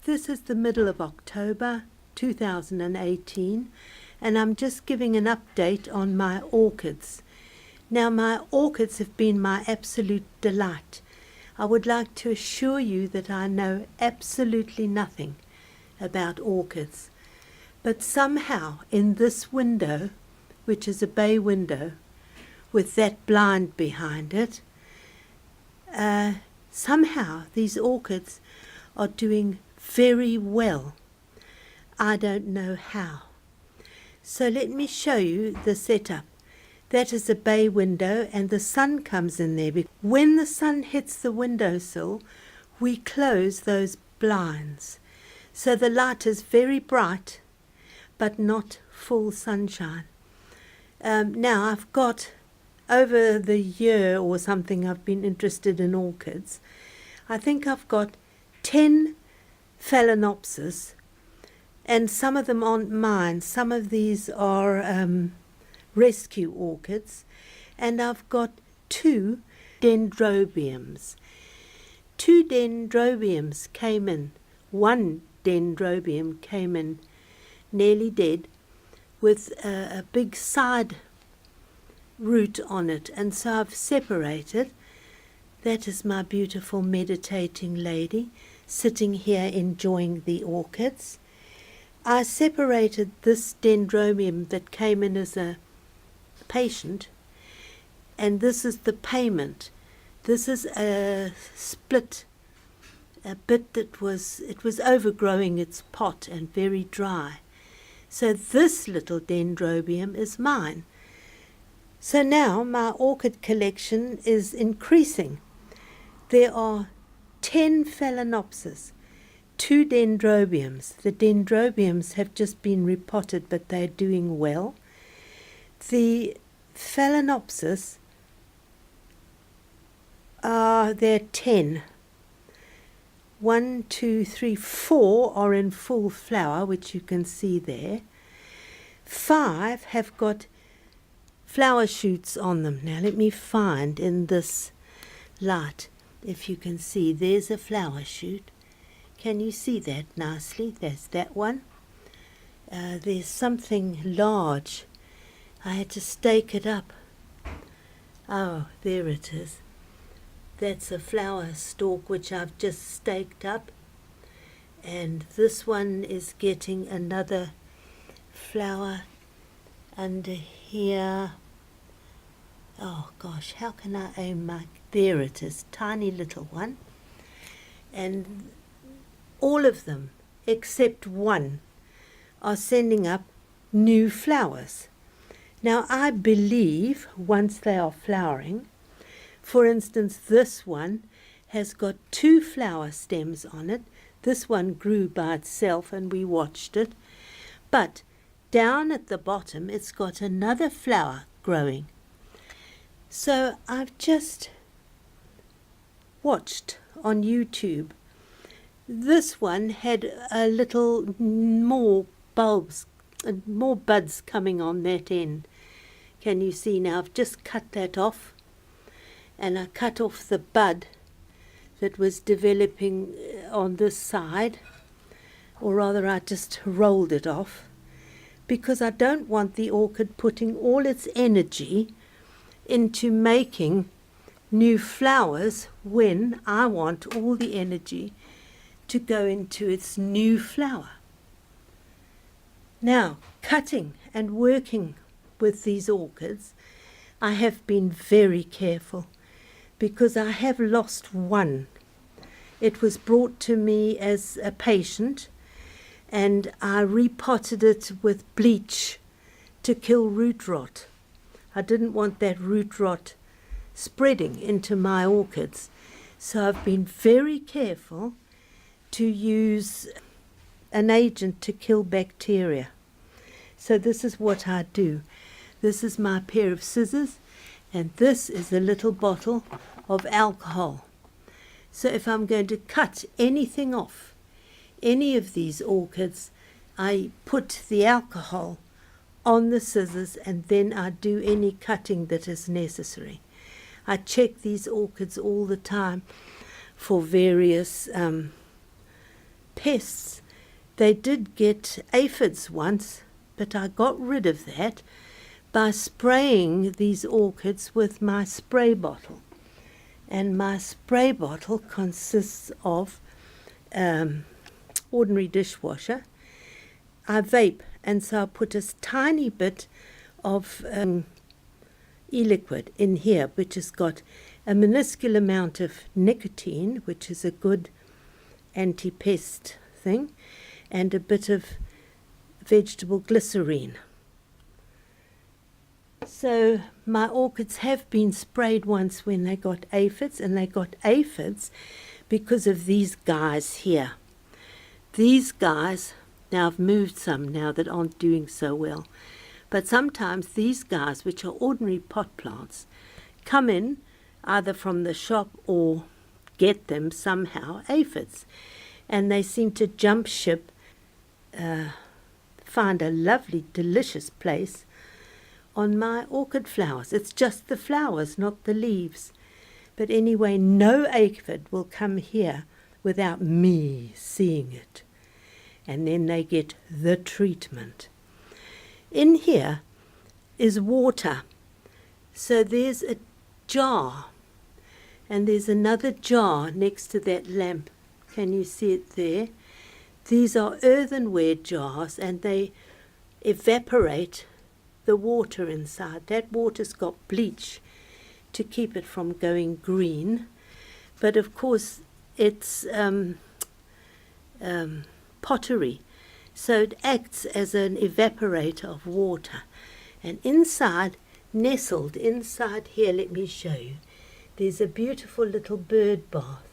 This is the middle of October 2018, and I'm just giving an update on my orchids. Now, my orchids have been my absolute delight. I would like to assure you that I know absolutely nothing about orchids, but somehow in this window, which is a bay window with that blind behind it, somehow these orchids are doing very well. I don't know how. So let me show you the setup. That is a bay window, and the sun comes in there. When the sun hits the windowsill, we close those blinds. So the light is very bright, but not full sunshine. Now, I've got, over the year or something, I've been interested in orchids. I think I've got 10 phalaenopsis, and some of them aren't mine. Some of these are rescue orchids, and I've got 2 dendrobiums. 2 dendrobiums came in. 1 dendrobium came in nearly dead with a big side root on it, and so I've separated. That is my beautiful meditating lady sitting here enjoying the orchids. I separated this dendrobium that came in as a patient, and this is the payment. This is a split, a bit that was overgrowing its pot and very dry. So this little dendrobium is mine. So now my orchid collection is increasing. There are 10 phalaenopsis, 2 dendrobiums. The dendrobiums have just been repotted, but they're doing well. The phalaenopsis there are 10. 1, 2, 3, 4 are in full flower, which you can see there. 5 have got flower shoots on them. Now let me find in this light if you can see. There's a flower shoot. Can you see that nicely? There's that one. There's something large. I had to stake it up. Oh, there it is. That's a flower stalk which I've just staked up. And this one is getting another flower under here. Oh gosh, how can I aim my... There it is, tiny little one. And all of them, except one, are sending up new flowers. Now, I believe once they are flowering, for instance, this one has got 2 flower stems on it. This one grew by itself and we watched it. But down at the bottom, it's got another flower growing. So I've just watched on YouTube. This one had a little more bulbs, more buds coming on that end. Can you see now? I've just cut that off, and I cut off the bud that was developing on this side, or rather I just rolled it off, because I don't want the orchid putting all its energy into making new flowers when I want all the energy to go into its new flower. Now, cutting and working with these orchids, I have been very careful, because I have lost one. It was brought to me as a patient, and I repotted it with bleach to kill root rot. I didn't want that root rot spreading into my orchids, so I've been very careful to use an agent to kill bacteria. So this is what I do. This is my pair of scissors, and this is a little bottle of alcohol. So if I'm going to cut anything off, any of these orchids, I put the alcohol on the scissors, and then I do any cutting that is necessary. I check these orchids all the time for various pests. They did get aphids once, but I got rid of that by spraying these orchids with my spray bottle. And my spray bottle consists of ordinary dishwasher. I vape, and so I put a tiny bit of e-liquid in here, which has got a minuscule amount of nicotine, which is a good anti-pest thing, and a bit of vegetable glycerine. So my orchids have been sprayed once when they got aphids, and they got aphids because of these guys here. These guys, now I've moved some now that aren't doing so well, but sometimes these guys, which are ordinary pot plants, come in either from the shop or get them somehow, aphids, and they seem to jump ship, find a lovely, delicious place on my orchid flowers. It's just the flowers, not the leaves. But anyway, no aphid will come here without me seeing it. And then they get the treatment. In here is water. So there's a jar, and there's another jar next to that lamp. Can you see it there? These are earthenware jars, and they evaporate the water inside. That water's got bleach to keep it from going green, but of course it's pottery, so it acts as an evaporator of water. And inside, nestled inside here, let me show you, there's a beautiful little bird bath.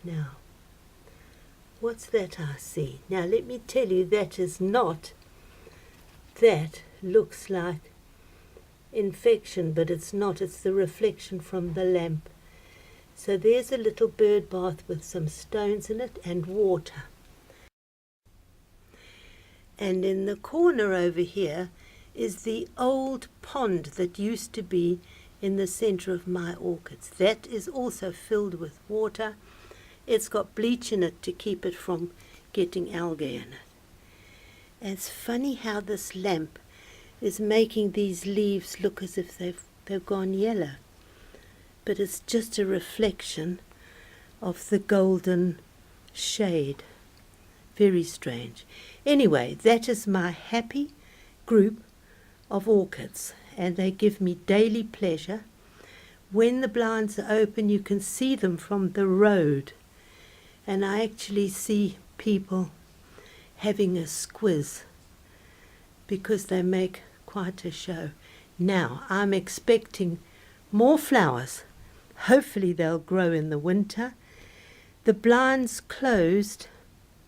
Now, what's that I see? Now let me tell you, that is not, that looks like infection, but it's not. It's the reflection from the lamp. So there's a little bird bath with some stones in it and water. And in the corner over here is the old pond that used to be in the center of my orchids. That is also filled with water. It's got bleach in it to keep it from getting algae in it. And it's funny how this lamp is making these leaves look as if they've gone yellow. But it's just a reflection of the golden shade. Very strange. Anyway, that is my happy group of orchids, and they give me daily pleasure. When the blinds are open, you can see them from the road, and I actually see people having a squiz because they make quite a show. Now, I'm expecting more flowers. Hopefully they'll grow in the winter. The blinds closed,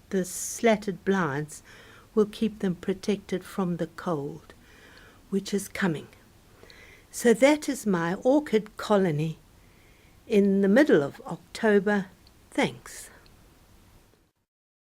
the slatted blinds, will keep them protected from the cold, which is coming. So that is my orchid colony in the middle of October. Thanks.